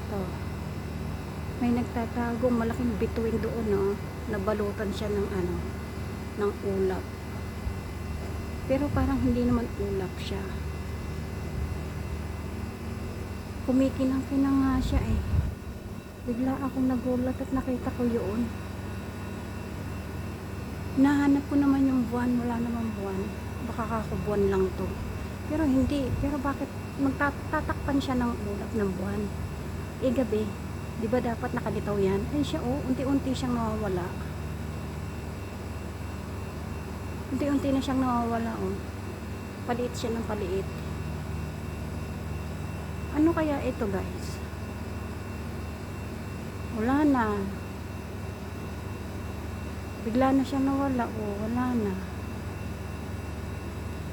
to. May nagtatagong malaking bituin doon, no? Nabalutan siya ng ano, ng ulap. Pero parang hindi naman ulap siya. Kumikinang-kinang nga siya eh. Bigla akong nagulat at nakita ko yun. Nahanap ko naman yung buwan, wala namang buwan. Baka kakubuan lang to. Pero hindi. Pero bakit magtatakpan siya ng ulap ng buwan? Eh gabi, di ba dapat nakalitaw yan? Ay siya oh, unti-unti siyang nawawala. Unti-unti na siyang nawawala oh. Paliit siya ng paliit. Ano kaya ito guys? Wala na. Bigla na siya nawala oh, wala na.